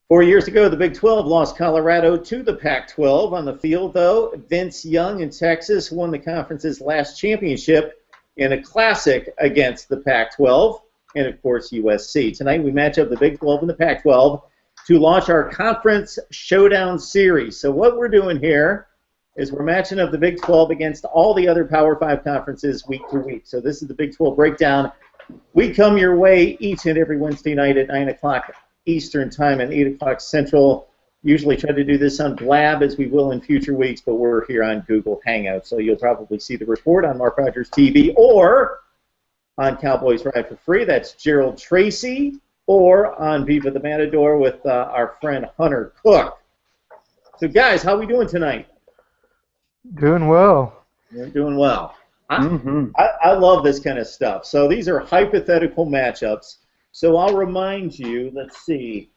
4 years ago, the Big 12 lost Colorado to the Pac-12. On the field, though, Vince Young in Texas won the conference's last championship in a classic against the Pac-12 and, of course, USC. Tonight, we match up the Big 12 and the Pac-12 to launch our Conference Showdown Series. So what we're doing here is we're matching up the Big 12 against all the other Power 5 conferences week to week. So this is the Big 12 breakdown. We come your way each and every Wednesday night at 9 o'clock Eastern Time and 8 o'clock Central. Usually try to do this on Blab, as we will in future weeks, but we're here on Google Hangouts. So you'll probably see the report on Mark Rogers TV or on Cowboys Ride for Free. That's Gerald Tracy, or on Viva the Matador with our friend Hunter Cook. So, guys, how are we doing tonight? Doing well. We're doing well. I love this kind of stuff. So these are hypothetical matchups. So I'll remind you, let's see,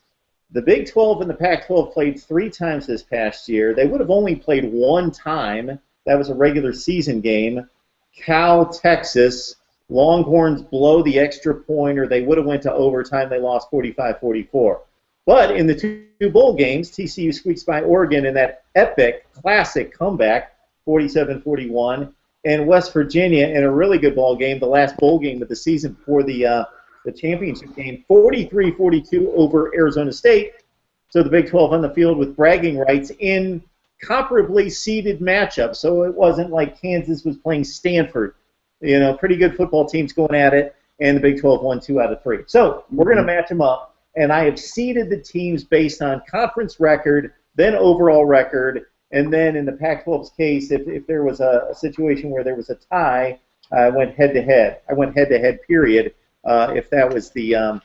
the Big 12 and the Pac-12 played 3 times this past year. They would have only played 1 time. That was a regular season game. Cal, Texas, Longhorns blow the extra point, or they would have went to overtime. They lost 45-44. But in the 2 bowl games, TCU squeaks by Oregon in that epic, classic comeback, 47-41, and West Virginia in a really good ball game, the last bowl game of the season before the championship game, 43-42 over Arizona State. So the Big 12 on the field with bragging rights in comparably seeded matchups. So it wasn't like Kansas was playing Stanford. You know, pretty good football teams going at it, and the Big 12 won 2 out of 3. So we're going to match them up, and I have seeded the teams based on conference record, then overall record, and then in the Pac-12's case, if there was a situation where there was a tie, I went head-to-head. I went head-to-head, period. If that was the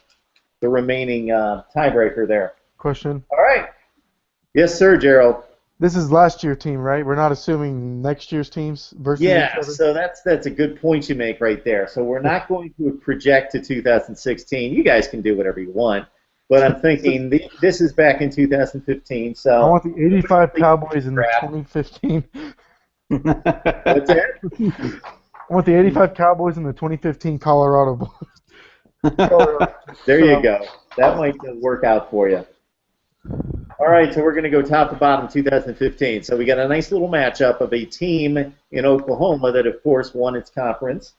remaining tiebreaker there. Question. All right. Yes, sir, Gerald. This is last year's team, right? We're not assuming next year's teams versus each other? So that's a good point you make right there. So we're not going to project to 2016. You guys can do whatever you want. But I'm thinking this is back in 2015. So I want the 85 Cowboys in the 2015. What's that? I want the 85 Cowboys in the 2015 Colorado Bowl. There you go. That might work out for you. All right, so we're going to go top to bottom 2015. So we got a nice little matchup of a team in Oklahoma that, of course, won its conference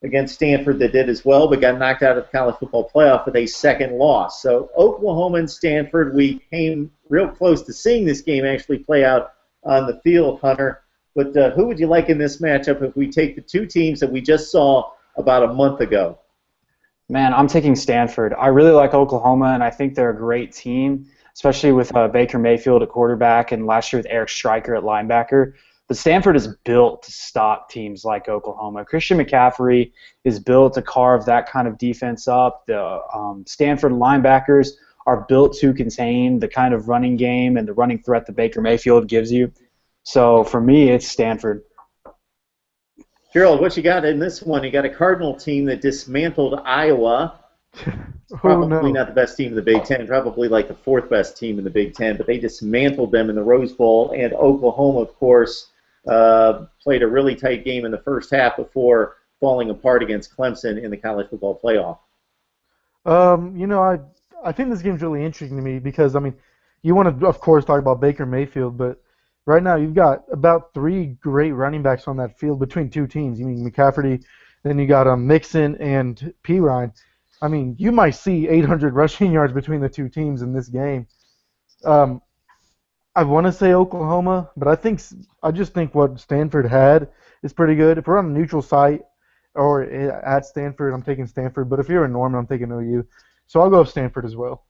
against Stanford that did as well, but got knocked out of the college football playoff with a second loss. So Oklahoma and Stanford, we came real close to seeing this game actually play out on the field, Hunter. But who would you like in this matchup if we take the 2 teams that we just saw about a month ago? Man, I'm taking Stanford. I really like Oklahoma, and I think they're a great team, especially with Baker Mayfield at quarterback and last year with Eric Stryker at linebacker. But Stanford is built to stop teams like Oklahoma. Christian McCaffrey is built to carve that kind of defense up. The Stanford linebackers are built to contain the kind of running game and the running threat that Baker Mayfield gives you. So for me, it's Stanford. Gerald, what you got in this one? You got a Cardinal team that dismantled Iowa. Probably not the best team in the Big Ten, probably like the 4th best team in the Big Ten, but they dismantled them in the Rose Bowl. And Oklahoma, of course, played a really tight game in the first half before falling apart against Clemson in the college football playoff. I think this game's really interesting to me because, I mean, you want to, of course, talk about Baker Mayfield, but right now you've got about 3 great running backs on that field between 2 teams. You mean McCaffrey, then you got Mixon and Pirine. I mean, you might see 800 rushing yards between the 2 teams in this game. I want to say Oklahoma, but I just think what Stanford had is pretty good. If we're on a neutral site or at Stanford, I'm taking Stanford. But if you're in Norman, I'm taking OU. So I'll go with Stanford as well.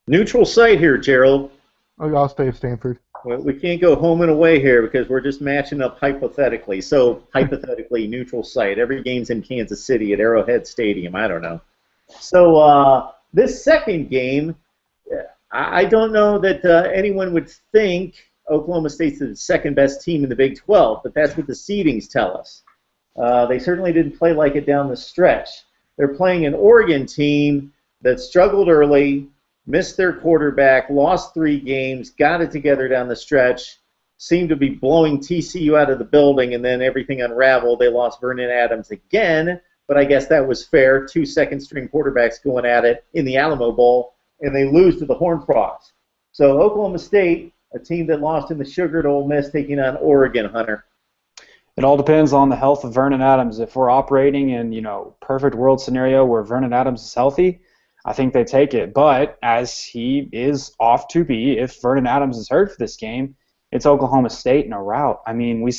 Neutral site here, Gerald. I'll stay with Stanford. Well, we can't go home and away here because we're just matching up hypothetically. So hypothetically, neutral site. Every game's in Kansas City at Arrowhead Stadium. I don't know. So this second game, I don't know that anyone would think Oklahoma State's the second best team in the Big 12, but that's what the seedings tell us. They certainly didn't play like it down the stretch. They're playing an Oregon team that struggled early, missed their quarterback, lost 3 games, got it together down the stretch, seemed to be blowing TCU out of the building, and then everything unraveled. They lost Vernon Adams again, but I guess that was fair. 2 second-string quarterbacks going at it in the Alamo Bowl, and they lose to the Horned Frogs. So Oklahoma State, a team that lost in the Sugar to Ole Miss, taking on Oregon, Hunter. It all depends on the health of Vernon Adams. If we're operating in, perfect world scenario where Vernon Adams is healthy, I think they take it. But as he is off to be, if Vernon Adams is hurt for this game, it's Oklahoma State in a rout. I mean, we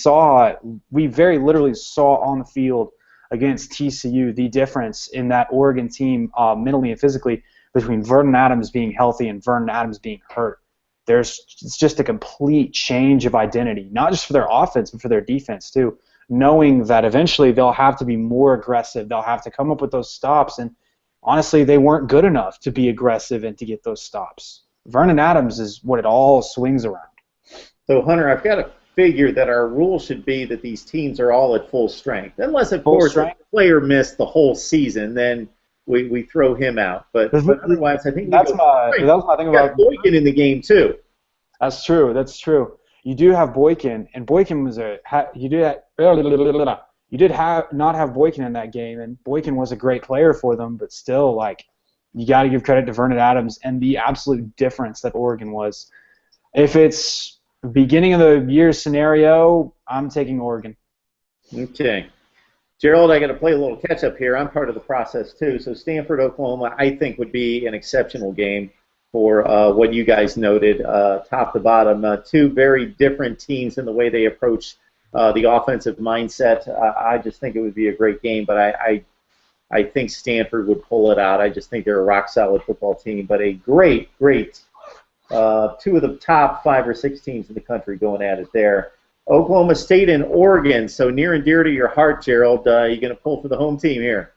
very literally saw on the field against TCU the difference in that Oregon team mentally and physically between Vernon Adams being healthy and Vernon Adams being hurt. It's just a complete change of identity, not just for their offense, but for their defense too, knowing that eventually they'll have to be more aggressive. They'll have to come up with those stops, and honestly, they weren't good enough to be aggressive and to get those stops. Vernon Adams is what it all swings around. So, Hunter, I've got to figure that our rule should be that these teams are all at full strength. Unless, of course, a player missed the whole season, then we throw him out. But otherwise, I think that's my thing about Boykin in the game, too. That's true. You do have Boykin, and Boykin was you did not have Boykin in that game, and Boykin was a great player for them, but still, you got to give credit to Vernon Adams and the absolute difference that Oregon was. If it's beginning of the year scenario, I'm taking Oregon. Okay. Gerald, I got to play a little catch-up here. I'm part of the process, too. So Stanford, Oklahoma, I think would be an exceptional game for what you guys noted, top to bottom. Two very different teams in the way they approach the offensive mindset. I just think it would be a great game, but I think Stanford would pull it out. I just think they're a rock-solid football team, but a great two of the top 5 or 6 teams in the country going at it there. Oklahoma State and Oregon, so near and dear to your heart, Gerald. You're going to pull for the home team here.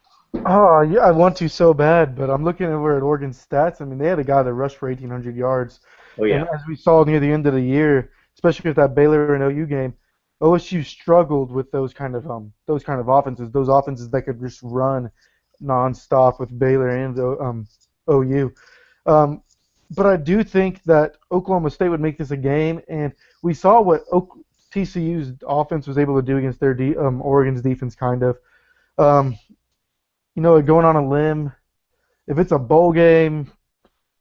Oh, yeah, I want to so bad, but I'm looking over at Oregon's stats. I mean, they had a guy that rushed for 1,800 yards. Oh, yeah. And as we saw near the end of the year, especially with that Baylor and OU game, OSU struggled with those kind of offenses, those offenses that could just run nonstop with Baylor and OU. But I do think that Oklahoma State would make this a game, and we saw what TCU's offense was able to do against their Oregon's defense, kind of. Going on a limb, if it's a bowl game,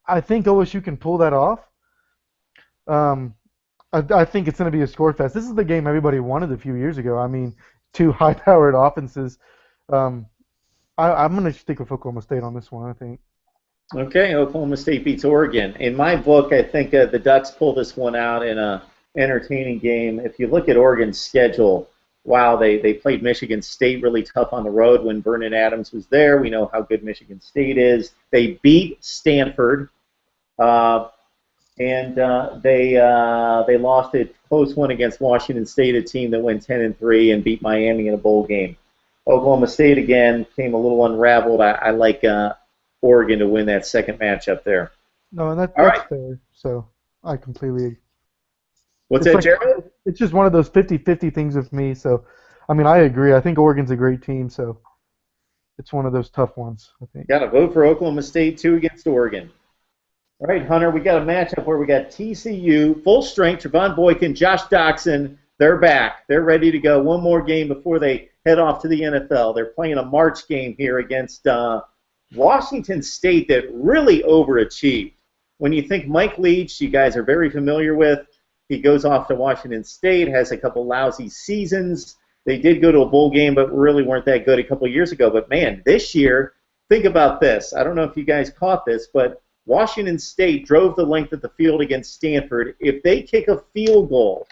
I think OSU can pull that off. I think it's going to be a score fest. This is the game everybody wanted a few years ago. I mean, two high-powered offenses. I'm going to stick with Oklahoma State on this one, I think. Okay, Oklahoma State beats Oregon. In my book, I think the Ducks pull this one out in a entertaining game. If you look at Oregon's schedule, wow, they played Michigan State really tough on the road when Vernon Adams was there. We know how good Michigan State is. They beat Stanford, and they lost a close one against Washington State, a team that went 10-3 and beat Miami in a bowl game. Oklahoma State again came a little unraveled. I like Oregon to win that second matchup there. No, and that's fair. So I completely agree. What's that, Jared? It's just one of those 50-50 things with me. So, I mean, I agree. I think Oregon's a great team, so it's one of those tough ones, I think. Got to vote for Oklahoma State, 2 against Oregon. All right, Hunter, we got a matchup where we got TCU, full strength, Trevon Boykin, Josh Doxson. They're back. They're ready to go. One more game before they head off to the NFL. They're playing a March game here against Washington State that really overachieved. When you think Mike Leach, you guys are very familiar with, he goes off to Washington State, has a couple lousy seasons. They did go to a bowl game, but really weren't that good a couple years ago. But, man, this year, think about this. I don't know if you guys caught this, but Washington State drove the length of the field against Stanford. If they kick a field goal,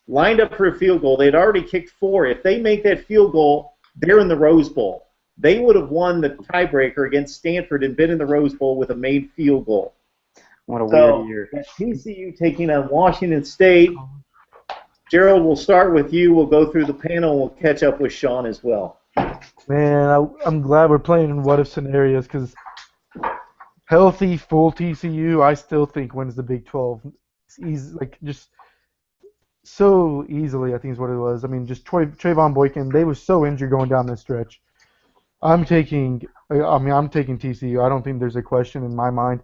lined up for a field goal, they'd already kicked 4. If they make that field goal, they're in the Rose Bowl. They would have won the tiebreaker against Stanford and been in the Rose Bowl with a made field goal. What a weird year. TCU taking on Washington State. Gerald, we'll start with you. We'll go through the panel, and we'll catch up with Sean as well. Man, I'm glad we're playing in what-if scenarios because healthy, full TCU, I still think wins the Big 12. It's easy, just so easily, I think is what it was. I mean, just Trayvon Boykin, they were so injured going down this stretch. I'm taking TCU. I don't think there's a question in my mind.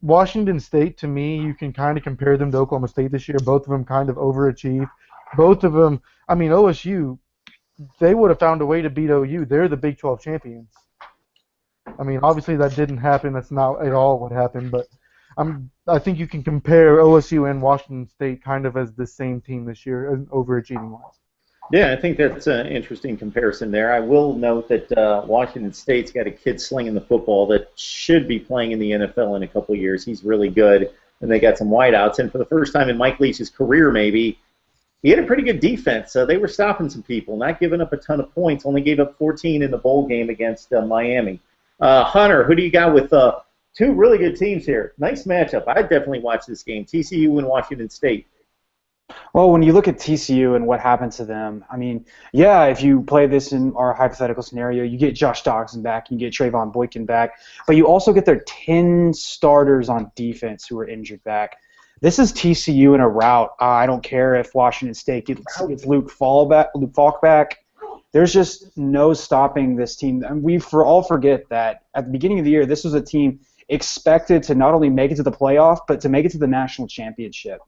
Washington State, to me, you can kind of compare them to Oklahoma State this year. Both of them kind of overachieved. Both of them, I mean, OSU, they would have found a way to beat OU. They're the Big 12 champions. I mean, obviously that didn't happen. That's not at all what happened. But I think you can compare OSU and Washington State kind of as the same team this year, overachieving wise. Yeah, I think that's an interesting comparison there. I will note that Washington State's got a kid slinging the football that should be playing in the NFL in a couple of years. He's really good, and they got some wideouts. And for the first time in Mike Leach's career, maybe, he had a pretty good defense. So they were stopping some people, not giving up a ton of points. Only gave up 14 in the bowl game against Miami. Hunter, who do you got with two really good teams here? Nice matchup. I'd definitely watch this game, TCU and Washington State. Well, when you look at TCU and what happened to them, I mean, yeah, if you play this in our hypothetical scenario, you get Josh Doctson back, you get Trayvon Boykin back, but you also get their 10 starters on defense who are injured back. This is TCU in a rout. I don't care if Washington State gets Luke Falk back. There's just no stopping this team. And we all forget that at the beginning of the year, this was a team expected to not only make it to the playoff, but to make it to the national championship.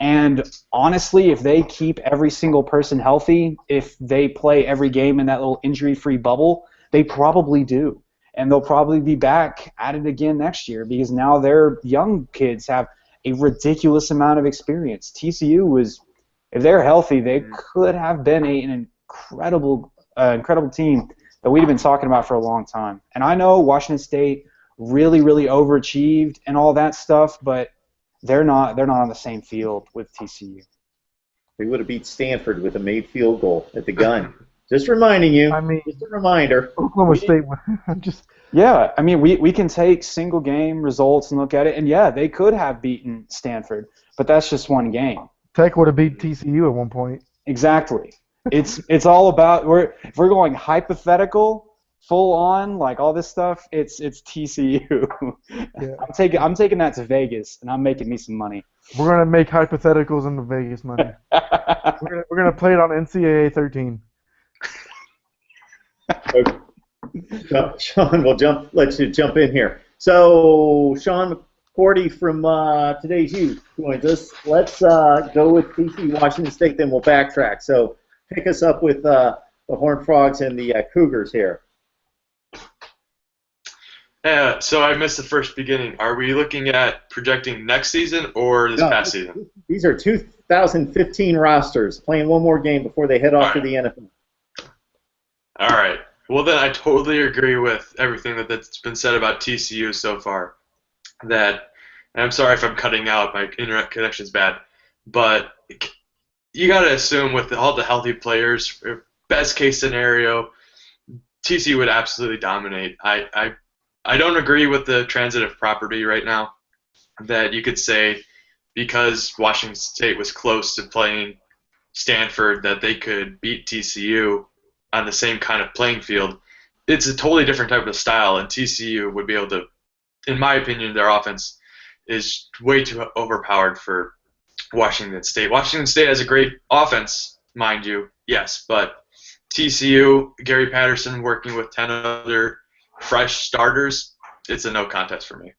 And honestly, if they keep every single person healthy, if they play every game in that little injury-free bubble, they probably do. And they'll probably be back at it again next year because now their young kids have a ridiculous amount of experience. TCU was, if they're healthy, they could have been an incredible team that we've been talking about for a long time. And I know Washington State really, really overachieved and all that stuff, but they're not on the same field with TCU. They would have beat Stanford with a made field goal at the gun. Just reminding you. I mean, just a reminder. Oklahoma State. Yeah, I mean, we can take single game results and look at it, and yeah, they could have beaten Stanford, but that's just one game. Tech would have beat TCU at one point. Exactly. It's all about if we're going hypothetical, full on, like all this stuff, it's TCU. Yeah. I'm taking that to Vegas, and I'm making me some money. We're gonna make hypotheticals into Vegas money. we're gonna play it on NCAA 13. Okay. Sean, let you jump in here. So Sean McCourty from Today's Youth joins us. Let's go with TCU Washington State, then we'll backtrack. So pick us up with the Horned Frogs and the Cougars here. Yeah, so I missed the first beginning. Are we looking at projecting next season or this past season? These are 2015 rosters playing one more game before they head off to the NFL. All right. Well, then I totally agree with everything that's been said about TCU so far. And I'm sorry if I'm cutting out, my internet connection's bad, but you got to assume with all the healthy players, best case scenario, TCU would absolutely dominate. I don't agree with the transitive property right now that you could say because Washington State was close to playing Stanford that they could beat TCU on the same kind of playing field. It's a totally different type of style, and TCU would be able to, in my opinion, their offense is way too overpowered for Washington State. Washington State has a great offense, mind you, yes, but TCU, Gary Patterson working with 10 other fresh starters, it's a no contest for me.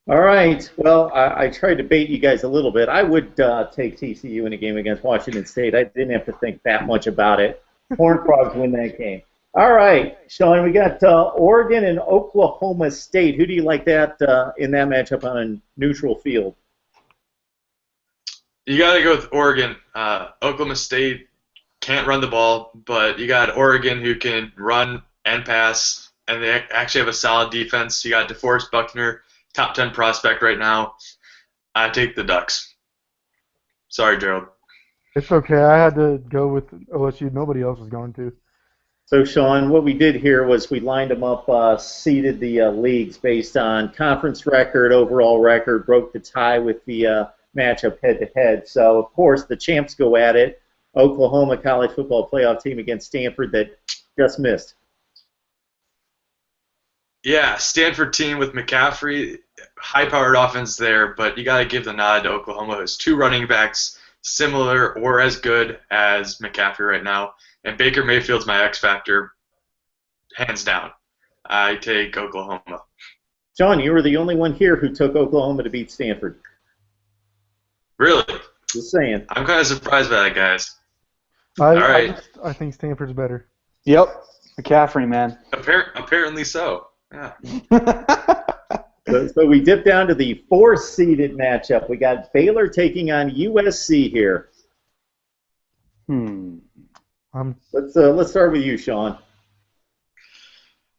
All right. Well, I tried to bait you guys a little bit. I would take TCU in a game against Washington State. I didn't have to think that much about it. Horned Frogs win that game. All right, Sean, we got Oregon and Oklahoma State. Who do you like that in that matchup on a neutral field? You got to go with Oregon. Oklahoma State can't run the ball, but you got Oregon who can run and pass, and they actually have a solid defense. You got DeForest Buckner, top 10 prospect right now. I take the Ducks. Sorry, Gerald. It's okay. I had to go with OSU. Nobody else was going to. So, Sean, what we did here was we lined them up, seeded the leagues based on conference record, overall record, broke the tie with the matchup head-to-head. So, of course, the champs go at it. Oklahoma college football playoff team against Stanford that just missed. Yeah, Stanford team with McCaffrey, high-powered offense there, but you got to give the nod to Oklahoma. Who's two running backs similar or as good as McCaffrey right now. And Baker Mayfield's my X factor, hands down. I take Oklahoma. John, you were the only one here who took Oklahoma to beat Stanford. Really? Just saying. I'm kind of surprised by that, guys. I think Stanford's better. Yep, McCaffrey, man. Apparently so. Yeah. So we dip down to the 4-seeded matchup. We got Baylor taking on USC here. Let's start with you, Sean.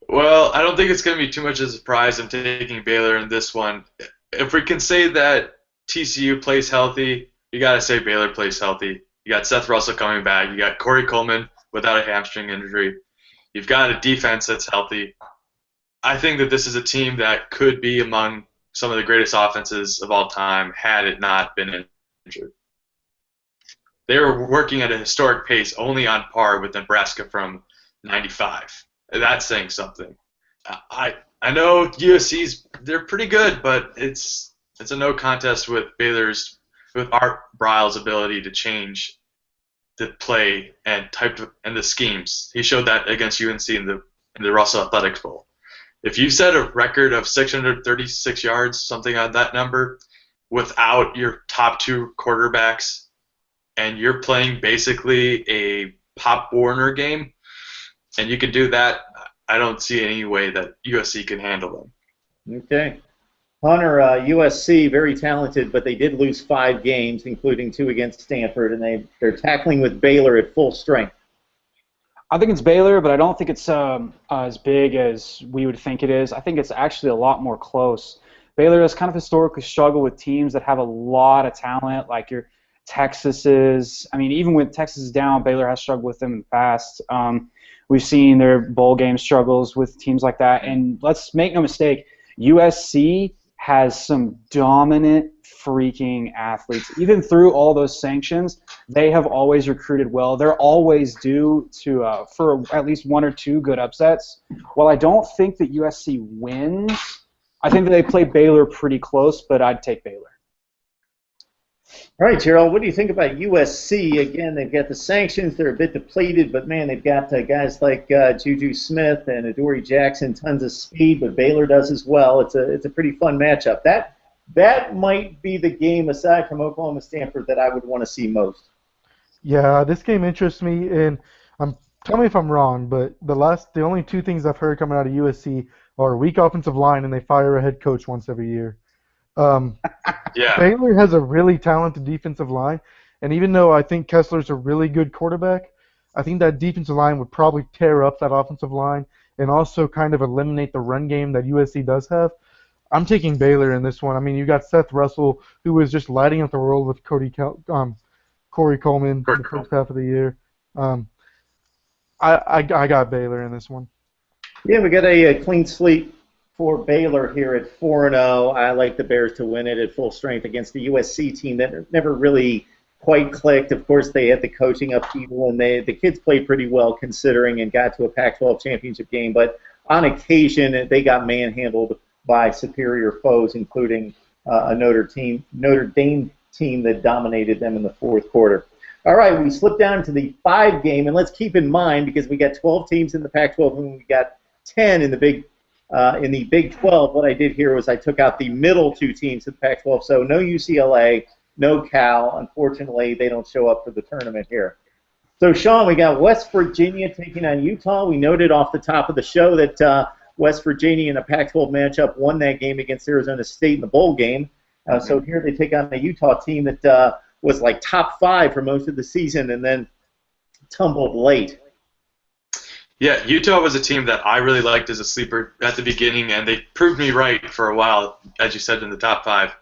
Well, I don't think it's going to be too much of a surprise. I'm taking Baylor in this one. If we can say that TCU plays healthy, you got to say Baylor plays healthy. You got Seth Russell coming back. You got Corey Coleman without a hamstring injury. You've got a defense that's healthy. I think that this is a team that could be among some of the greatest offenses of all time had it not been injured. They were working at a historic pace, only on par with Nebraska from '95. That's saying something. I know USC's they're pretty good, but it's a no contest with Art Briles' ability to change the play and the schemes. He showed that against UNC in the Russell Athletics Bowl. If you set a record of 636 yards, something on that number, without your top two quarterbacks, and you're playing basically a Pop Warner game, and you can do that, I don't see any way that USC can handle them. Okay. Hunter, USC, very talented, but they did lose 5 games, including 2 against Stanford, and they're tackling with Baylor at full strength. I think it's Baylor, but I don't think it's as big as we would think it is. I think it's actually a lot more close. Baylor has kind of historically struggled with teams that have a lot of talent, like your Texas's. I mean, even when Texas is down, Baylor has struggled with them in the past. We've seen their bowl game struggles with teams like that. And let's make no mistake, USC has some dominant freaking athletes. Even through all those sanctions, they have always recruited well. They're always due to for at least 1 or 2 good upsets. While I don't think that USC wins, I think that they play Baylor pretty close, but I'd take Baylor. All right, Gerald, what do you think about USC? Again, they've got the sanctions. They're a bit depleted, but, man, they've got guys like Juju Smith and Adoree Jackson, tons of speed, but Baylor does as well. It's a pretty fun matchup. That might be the game, aside from Oklahoma Stanford, that I would want to see most. Yeah, this game interests me, and tell me if I'm wrong, but the only 2 things I've heard coming out of USC are a weak offensive line, and they fire a head coach once every year. Yeah. Baylor has a really talented defensive line, and even though I think Kessler's a really good quarterback, I think that defensive line would probably tear up that offensive line and also kind of eliminate the run game that USC does have. I'm taking Baylor in this one. I mean, you got Seth Russell, who was just lighting up the world with Corey Coleman the first half of the year. I got Baylor in this one. Yeah, we got a clean sweep for Baylor here at 4-0. I like the Bears to win it at full strength against the USC team that never really quite clicked. Of course, they had the coaching upheaval, and the kids played pretty well considering and got to a Pac-12 championship game. But on occasion, they got manhandled by superior foes, including a Notre Dame team that dominated them in the fourth quarter. All right, we slip down to the 5 game, and let's keep in mind, because we got 12 teams in the Pac-12 and we got 10 in the Big 12. What I did here was I took out the middle 2 teams in the Pac-12, so no UCLA, no Cal. Unfortunately, they don't show up for the tournament here. So, Sean, we got West Virginia taking on Utah. We noted off the top of the show that West Virginia in a Pac-12 matchup won that game against Arizona State in the bowl game. So here they take on a Utah team that was like top 5 for most of the season and then tumbled late. Yeah, Utah was a team that I really liked as a sleeper at the beginning, and they proved me right for a while, as you said, in the top 5.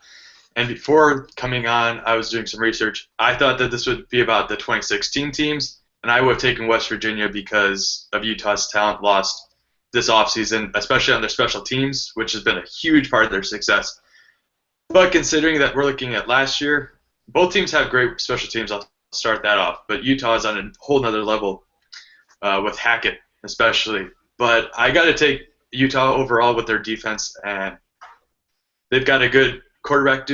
And before coming on, I was doing some research. I thought that this would be about the 2016 teams, and I would have taken West Virginia because of Utah's talent lost this offseason, especially on their special teams, which has been a huge part of their success. But considering that we're looking at last year, both teams have great special teams. I'll start that off. But Utah is on a whole nother level with Hackett especially. But I got to take Utah overall with their defense, and they've got a good quarterback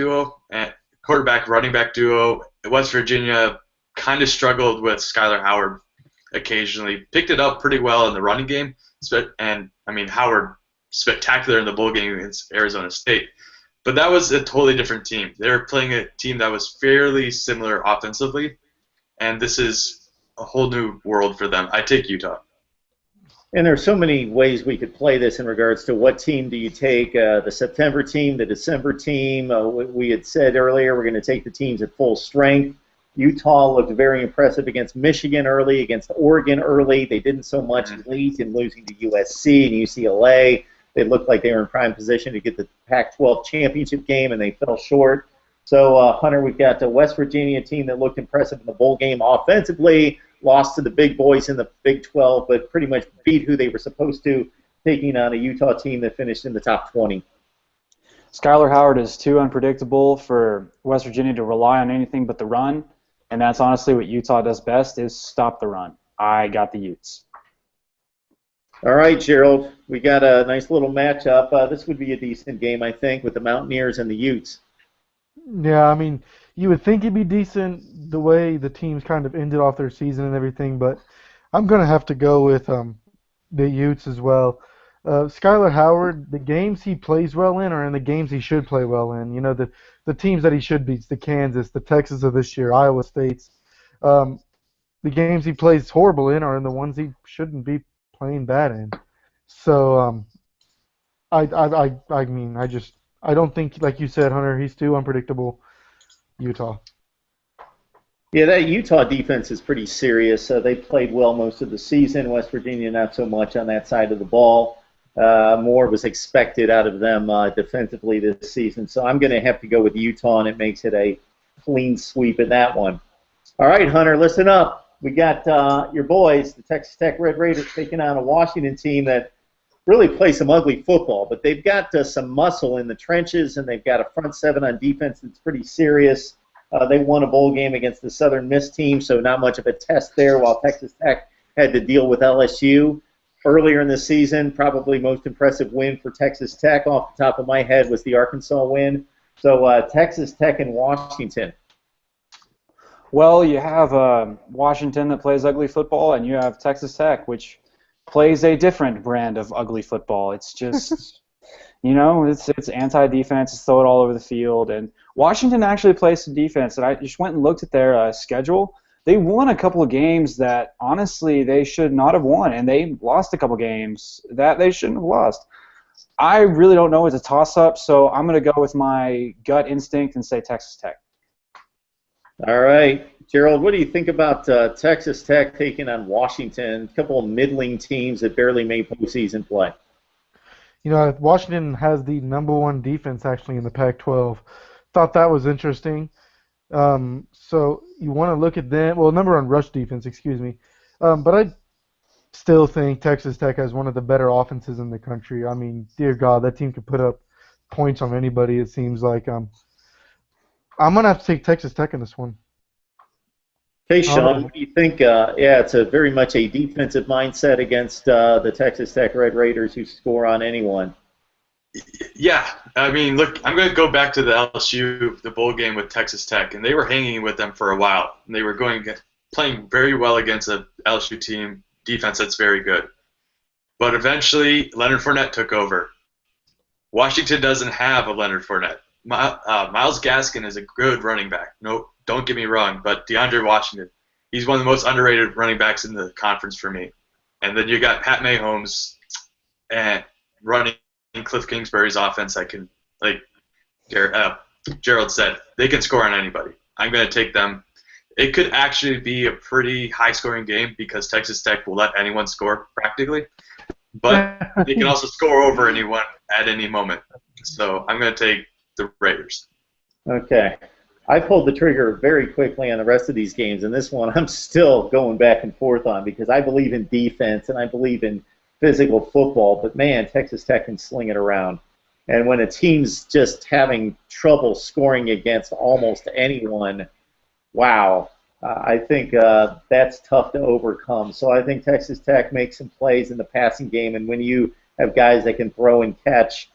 running back duo. West Virginia kind of struggled with Skylar Howard occasionally. Picked it up pretty well in the running game, and I mean Howard spectacular in the bowl game against Arizona State. But that was a totally different team. They were playing a team that was fairly similar offensively, and this is a whole new world for them. I take Utah. And there's so many ways we could play this in regards to what team do you take, the September team, the December team. We had said earlier we're going to take the teams at full strength. Utah looked very impressive against Michigan early, against Oregon early. They didn't so much late in losing to USC and UCLA. They looked like they were in prime position to get the Pac-12 championship game, and they fell short. So, Hunter, we've got the West Virginia team that looked impressive in the bowl game offensively, lost to the big boys in the Big 12, but pretty much beat who they were supposed to, taking on a Utah team that finished in the top 20. Skylar Howard is too unpredictable for West Virginia to rely on anything but the run, and that's honestly what Utah does best is stop the run. I got the Utes. All right, Gerald, we got a nice little matchup. This would be a decent game, I think, with the Mountaineers and the Utes. Yeah, I mean, you would think it'd be decent the way the teams kind of ended off their season and everything, but I'm going to have to go with the Utes as well. Skylar Howard, the games he plays well in are in the games he should play well in. You know, the teams that he should beat, the Kansas, the Texas of this year, Iowa States. The games he plays horrible in are in the ones he shouldn't be playing bad in. So I don't think, like you said, Hunter, he's too unpredictable. Utah. Yeah, that Utah defense is pretty serious. They played well most of the season. West Virginia not so much on that side of the ball. More was expected out of them defensively this season. So I'm going to have to go with Utah, and it makes it a clean sweep in that one. All right, Hunter, listen up. We got your boys, the Texas Tech Red Raiders, taking on a Washington team that really plays some ugly football, but they've got some muscle in the trenches, and they've got a front seven on defense that's pretty serious. They won a bowl game against the Southern Miss team, so not much of a test there, while Texas Tech had to deal with LSU. Earlier in the season, probably most impressive win for Texas Tech off the top of my head was the Arkansas win. So Texas Tech and Washington. Well, you have Washington that plays ugly football, and you have Texas Tech, which plays a different brand of ugly football. It's just, it's anti-defense. It's throw it all over the field. And Washington actually plays some defense. And I just went and looked at their schedule. They won a couple of games that, honestly, they should not have won. And they lost a couple games that they shouldn't have lost. I really don't know. It's a toss-up, so I'm going to go with my gut instinct and say Texas Tech. All right. Gerald, what do you think about Texas Tech taking on Washington, a couple of middling teams that barely made postseason play? Washington has the #1 defense actually in the Pac-12. Thought that was interesting. So you want to look at them. Well, #1 rush defense, excuse me. But I still think Texas Tech has one of the better offenses in the country. I mean, dear God, that team could put up points on anybody, it seems like. I'm going to have to take Texas Tech in this one. Hey, Sean, what do you think? It's very much a defensive mindset against the Texas Tech Red Raiders who score on anyone. Yeah, I mean, look, I'm going to go back to the LSU, the bowl game with Texas Tech, and they were hanging with them for a while. And they were playing very well against a LSU team defense that's very good. But eventually, Leonard Fournette took over. Washington doesn't have a Leonard Fournette. Myles Gaskin is a good running back. No, don't get me wrong, but DeAndre Washington, he's one of the most underrated running backs in the conference for me. And then you got Pat Mahomes and running Cliff Kingsbury's offense. I can, like Gerald said, they can score on anybody. I'm going to take them. It could actually be a pretty high-scoring game because Texas Tech will let anyone score practically, but they can also score over anyone at any moment. So I'm going to take the Raiders. Okay. I pulled the trigger very quickly on the rest of these games, and this one I'm still going back and forth on because I believe in defense and I believe in physical football, but man, Texas Tech can sling it around. And when a team's just having trouble scoring against almost anyone, wow, I think that's tough to overcome. So I think Texas Tech makes some plays in the passing game, and when you have guys that can throw and catch,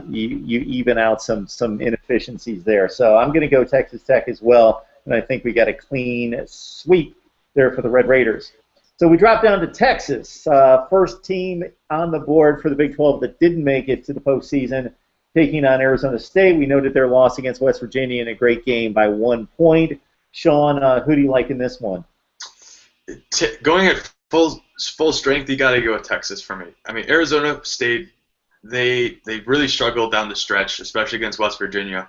you even out some inefficiencies there. So I'm going to go Texas Tech as well, and I think we got a clean sweep there for the Red Raiders. So we drop down to Texas, first team on the board for the Big 12 that didn't make it to the postseason, taking on Arizona State. We noted their loss against West Virginia in a great game by 1 point. Sean, who do you like in this one? Going at full full strength, you got to go with Texas for me. I mean, Arizona State, they really struggled down the stretch, especially against West Virginia.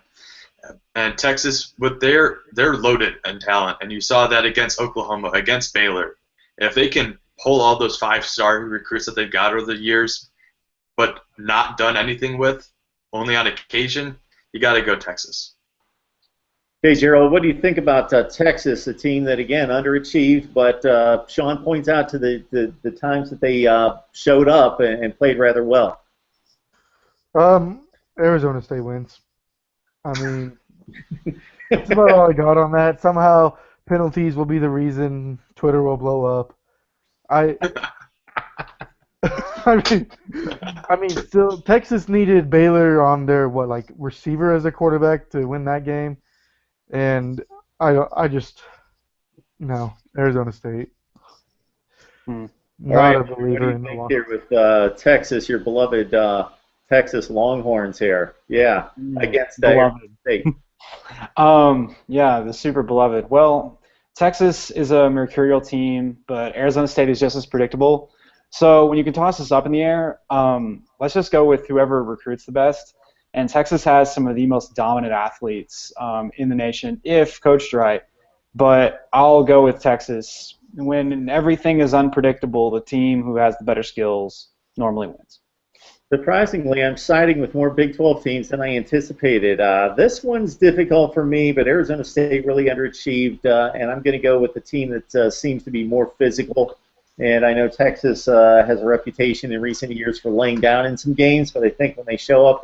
And Texas, with they're loaded in talent, and you saw that against Oklahoma, against Baylor. If they can pull all those 5-star recruits that they've got over the years, but not done anything with, only on occasion, you got to go Texas. Hey, Gerald, what do you think about Texas, a team that, again, underachieved, but Sean points out to the times that they showed up and played rather well? Arizona State wins. I mean, that's about all I got on that. Somehow penalties will be the reason Twitter will blow up. I mean, still, Texas needed Baylor on their receiver as a quarterback to win that game, and I just no Arizona State. Not right, a believer in what do the you think here with Texas, your beloved Texas Longhorns here? Yeah, against Arizona State. Yeah, the super beloved. Well, Texas is a mercurial team, but Arizona State is just as predictable. So when you can toss this up in the air, let's just go with whoever recruits the best. And Texas has some of the most dominant athletes in the nation, if coached right. But I'll go with Texas. When everything is unpredictable, the team who has the better skills normally wins. Surprisingly, I'm siding with more Big 12 teams than I anticipated. This one's difficult for me, but Arizona State really underachieved, and I'm going to go with the team that seems to be more physical. And I know Texas has a reputation in recent years for laying down in some games, but I think when they show up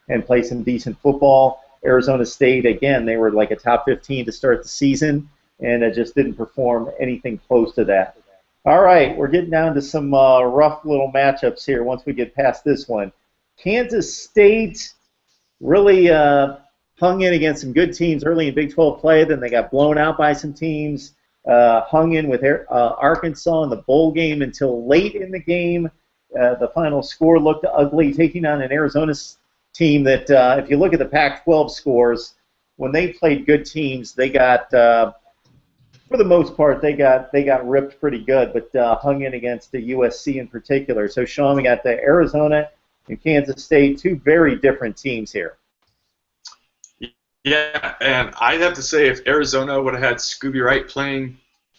and play some decent football. Arizona State, again, they were like a top 15 to start the season, and it just didn't perform anything close to that. All right, we're getting down to some rough little matchups here once we get past this one. Kansas State really hung in against some good teams early in Big 12 play, then they got blown out by some teams, hung in with Arkansas in the bowl game until late in the game. The final score looked ugly, taking on an Arizona team that, if you look at the Pac-12 scores, when they played good teams, they got for the most part, they got ripped pretty good, but hung in against the USC in particular. So, Sean, we got the Arizona and Kansas State, two very different teams here. Yeah, and I'd have to say if Arizona would have had Scooby Wright playing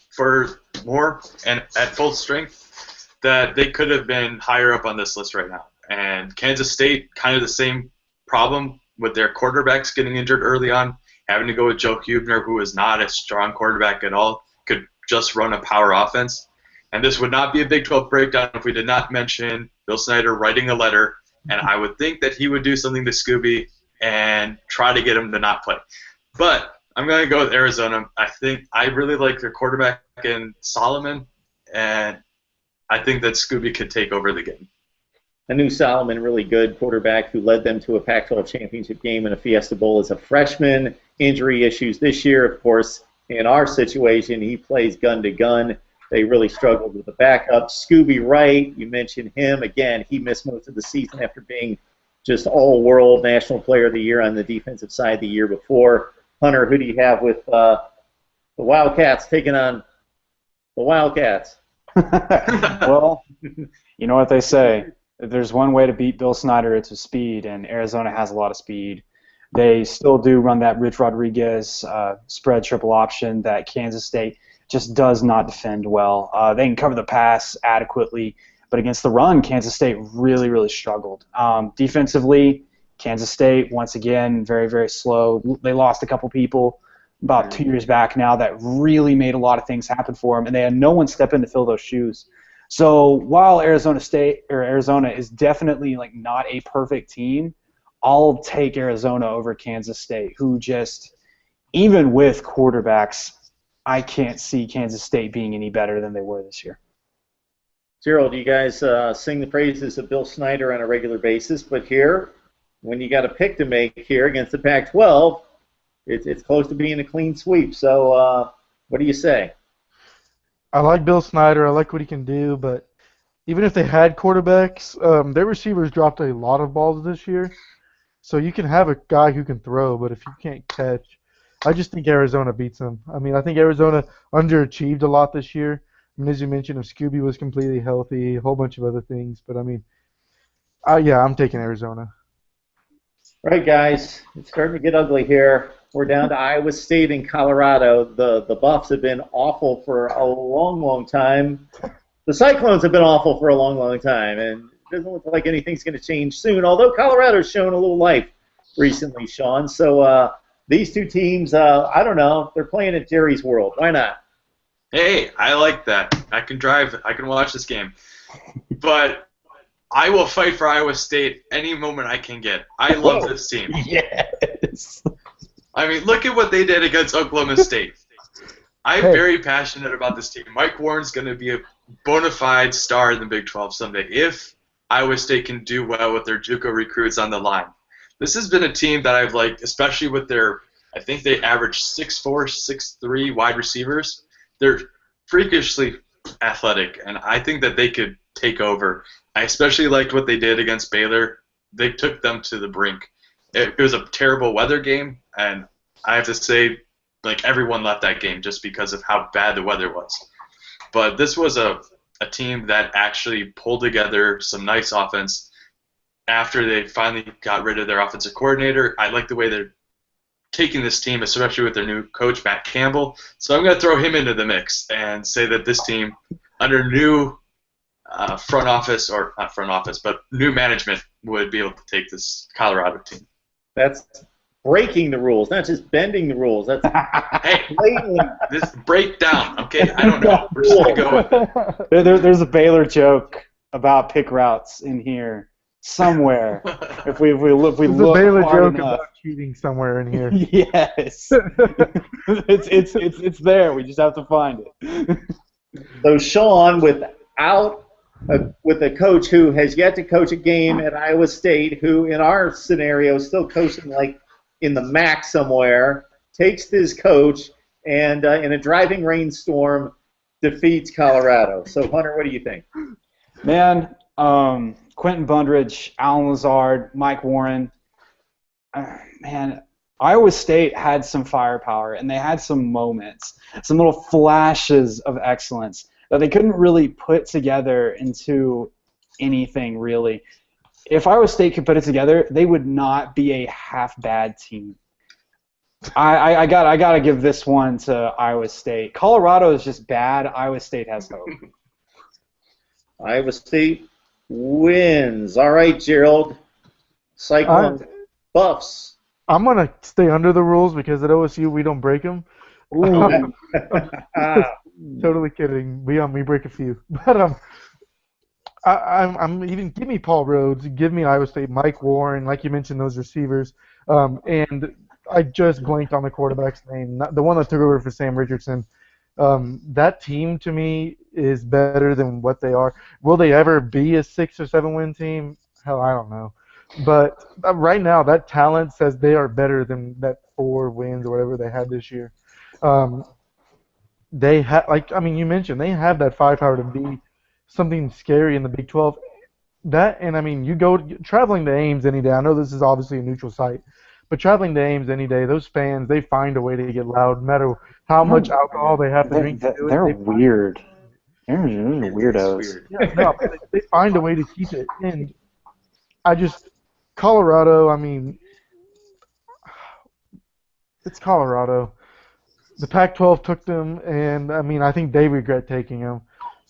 for more and at full strength, that they could have been higher up on this list right now. And Kansas State, kind of the same problem with their quarterbacks getting injured early on, having to go with Joe Huebner, who is not a strong quarterback at all, could just run a power offense. And this would not be a Big 12 breakdown if we did not mention Bill Snyder writing a letter, and I would think that he would do something to Scooby and try to get him to not play. But I'm going to go with Arizona. I really like their quarterback in Solomon, and I think that Scooby could take over the game. I knew Solomon, really good quarterback who led them to a Pac-12 championship game and a Fiesta Bowl as a freshman. Injury issues this year, of course. In our situation, he plays gun to gun. They really struggled with the backup. Scooby Wright, you mentioned him. Again, he missed most of the season after being just all-world National Player of the Year on the defensive side the year before. Hunter, who do you have with the Wildcats taking on the Wildcats? Well, you know what they say. If there's one way to beat Bill Snyder, it's with speed, and Arizona has a lot of speed. They still do run that Rich Rodriguez spread triple option that Kansas State just does not defend well. They can cover the pass adequately, but against the run, Kansas State really, really struggled. Defensively, Kansas State, once again, very, very slow. They lost a couple people about 2 years back now that really made a lot of things happen for them, and they had no one step in to fill those shoes. So while Arizona is definitely not a perfect team, I'll take Arizona over Kansas State, who just, even with quarterbacks, I can't see Kansas State being any better than they were this year. Gerald, you guys sing the praises of Bill Snyder on a regular basis, but here, when you got a pick to make here against the Pac-12, it's close to being a clean sweep. So what do you say? I like Bill Snyder. I like what he can do, but even if they had quarterbacks, their receivers dropped a lot of balls this year. So you can have a guy who can throw, but if you can't catch, I just think Arizona beats them. I mean, I think Arizona underachieved a lot this year. I mean, as you mentioned, if Scooby was completely healthy, a whole bunch of other things. But I mean, yeah, I'm taking Arizona. Right, guys, it's starting to get ugly here. We're down to Iowa State and Colorado. The Buffs have been awful for a long, long time. The Cyclones have been awful for a long, long time, and it doesn't look like anything's going to change soon, although Colorado's shown a little life recently, Sean. So these two teams, I don't know, they're playing at Jerry's World. Why not? Hey, I like that. I can drive. I can watch this game. But I will fight for Iowa State any moment I can get. I love this team. Yes. I mean, look at what they did against Oklahoma State. I'm very passionate about this team. Mike Warren's going to be a bona fide star in the Big 12 someday if Iowa State can do well with their JUCO recruits on the line. This has been a team that I've liked, especially with their, I think they average 6'4", 6'3" wide receivers. They're freakishly athletic, and I think that they could take over. I especially liked what they did against Baylor. They took them to the brink. It was a terrible weather game, and I have to say, like, everyone left that game just because of how bad the weather was. But this was a team that actually pulled together some nice offense after they finally got rid of their offensive coordinator. I like the way they're taking this team, especially with their new coach, Matt Campbell. So I'm going to throw him into the mix and say that this team, under new front office, or not front office, but new management, would be able to take this Colorado team. That's breaking the rules, not just bending the rules. That's hey, this breakdown, okay? I don't know. We're just going to go with it. There's a Baylor joke about pick routes in here somewhere. if we look There's a Baylor joke enough. about cheating somewhere in here. Yes. it's there. We just have to find it. So Sean, with a coach who has yet to coach a game at Iowa State, who in our scenario is still coaching like in the MAC somewhere, takes this coach and in a driving rainstorm defeats Colorado. So Hunter, what do you think? Man, Quentin Bundridge, Alan Lazard, Mike Warren. Man, Iowa State had some firepower, and they had some moments, some little flashes of excellence that they couldn't really put together into anything, really. If Iowa State could put it together, they would not be a half-bad team. I gotta give this one to Iowa State. Colorado is just bad. Iowa State has hope. Iowa State wins. All right, Gerald. Cyclone Buffs. I'm going to stay under the rules because at OSU we don't break them. Totally kidding. We break a few. But I'm even give me Paul Rhodes, give me Iowa State, Mike Warren, like you mentioned those receivers, and I just blanked on the quarterback's name, the one that took over for Sam Richardson. That team to me is better than what they are. Will they ever be a 6 or 7 win team? Hell, I don't know. But right now, that talent says they are better than that 4 wins or whatever they had this year. They have, you mentioned, they have that firepower to be something scary in the Big 12. That, and I mean, you go traveling to Ames any day. I know this is obviously a neutral site, but traveling to Ames any day, those fans, they find a way to get loud, no matter how much alcohol they have to drink. They're weird. They're weirdos. Yeah, no, they find a way to keep it. And Colorado, I mean, it's Colorado. The Pac-12 took them, and I mean, I think they regret taking them.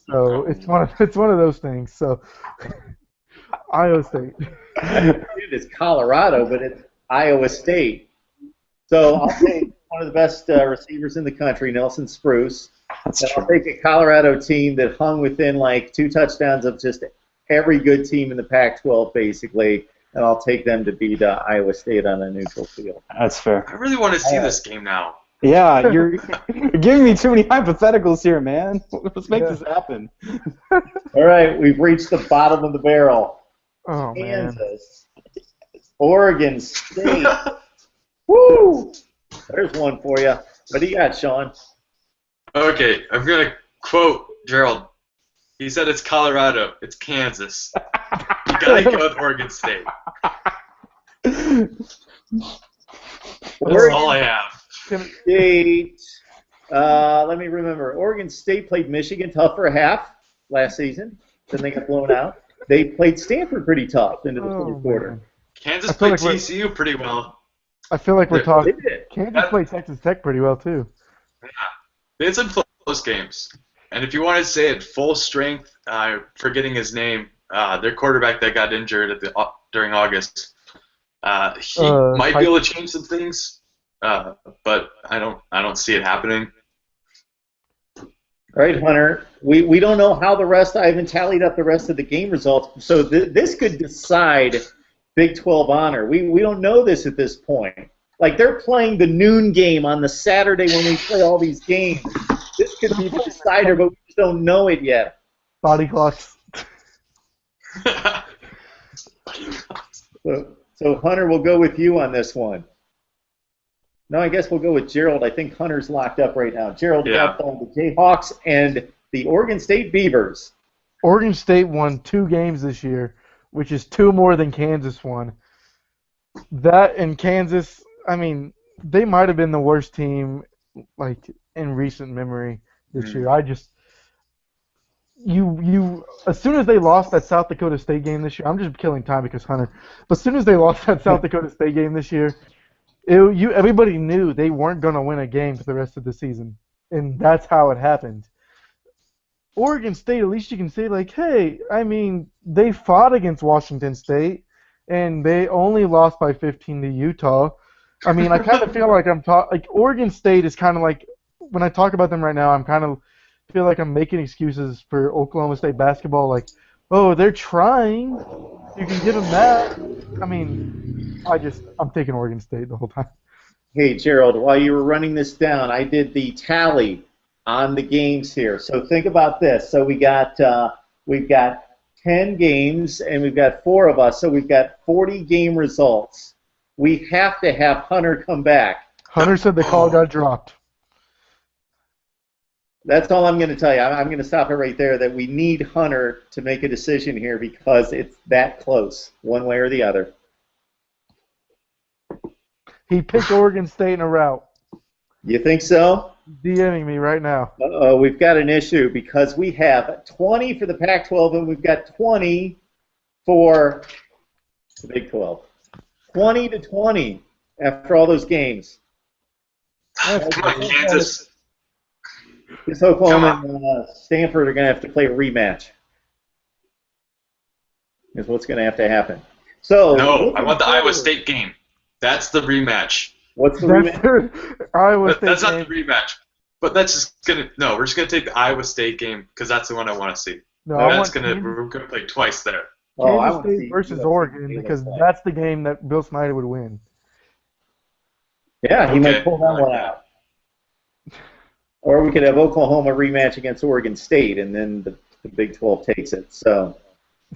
So it's one of those things. So Iowa State. It's Colorado, but it's Iowa State. So I'll take one of the best receivers in the country, Nelson Spruce. That's and true. I'll take a Colorado team that hung within like 2 touchdowns of just every good team in the Pac-12, basically. And I'll take them to beat Iowa State on a neutral field. That's fair. I really want to see this game now. Yeah, you're giving me too many hypotheticals here, man. Let's make this happen. All right, we've reached the bottom of the barrel. Oh, Kansas, Oregon State. Woo! There's one for you. What do you got, Sean? Okay, I'm going to quote Gerald. He said it's Colorado. It's Kansas. You got to go with Oregon State. That's all I have. State Let me remember. Oregon State played Michigan tough for a half last season. Then they got blown out. They played Stanford pretty tough into the fourth quarter. Man. Kansas played TCU pretty well. I feel like we're talking. They did. Kansas played Texas Tech pretty well too. Yeah, they had some close games. And if you want to say it full strength, forgetting his name, their quarterback that got injured during August, he might be able to change some things, but I don't see it happening. All right, Hunter. We don't know how the rest. I haven't tallied up the rest of the game results, so this could decide Big 12 honor. We don't know this at this point. Like, they're playing the noon game on the Saturday when we play all these games. This could be the decider, but we just don't know it yet. Body clocks. So Hunter, we'll go with you on this one. No, I guess we'll go with Gerald. I think Hunter's locked up right now. Gerald, got the Jayhawks and the Oregon State Beavers. Oregon State won 2 games this year, which is 2 more than Kansas won. That and Kansas, I mean, they might have been the worst team like in recent memory this year. I just as soon as they lost that South Dakota State game this year, I'm just killing time because Hunter. But as soon as they lost that South Dakota State game this year, everybody knew they weren't going to win a game for the rest of the season, and that's how it happened. Oregon State, at least you can say, like, hey, I mean, they fought against Washington State, and they only lost by 15 to Utah. I mean, I kind of feel like like Oregon State is kind of like, when I talk about them right now, I'm kind of feel like I'm making excuses for Oklahoma State basketball, like, oh, they're trying. You can give them that. I mean, I'm taking Oregon State the whole time. Hey, Gerald, while you were running this down, I did the tally on the games here. So think about this. So we've got 10 games, and we've got 4 of us, so we've got 40 game results. We have to have Hunter come back. Hunter said the call got dropped. That's all I'm going to tell you. I'm going to stop it right there, that we need Hunter to make a decision here because it's that close, one way or the other. He picked Oregon State in a route. You think so? DMing me right now. Uh-oh, we've got an issue because we have 20 for the Pac-12 and we've got 20 for the Big 12. 20-20 after all those games. Come on, Kansas. This Oklahoma and Stanford are going to have to play a rematch. Is what's going to have to happen. So no, I want the Iowa State game. That's the rematch. What's the rematch? Iowa State. That's not the rematch. But that's just gonna we're just gonna take the Iowa State game because that's the one I want to see. No, we're gonna play twice there. Kansas State versus Oregon because that's the game that Bill Snyder would win. Yeah, he might pull that one out. Or we could have Oklahoma rematch against Oregon State, and then the Big 12 takes it. So,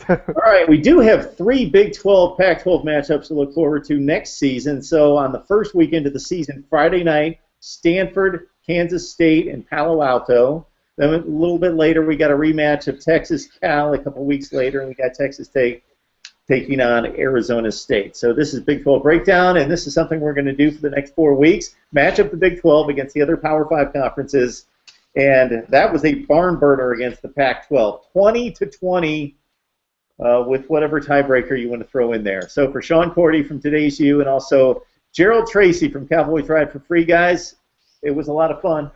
all right, we do have 3 Big 12, Pac-12 matchups to look forward to next season. So on the first weekend of the season, Friday night, Stanford, Kansas State, and Palo Alto. Then a little bit later, we got a rematch of Texas-Cal a couple weeks later, and we got Texas State taking on Arizona State. So this is Big 12 Breakdown, and this is something we're going to do for the next 4 weeks. Match up the Big 12 against the other Power 5 conferences, and that was a barn burner against the Pac-12. 20-20 with whatever tiebreaker you want to throw in there. So for Sean Cordy from Today's You and also Gerald Tracy from Cowboys Ride for Free, guys, it was a lot of fun.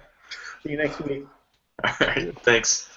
See you next week. All right, thanks.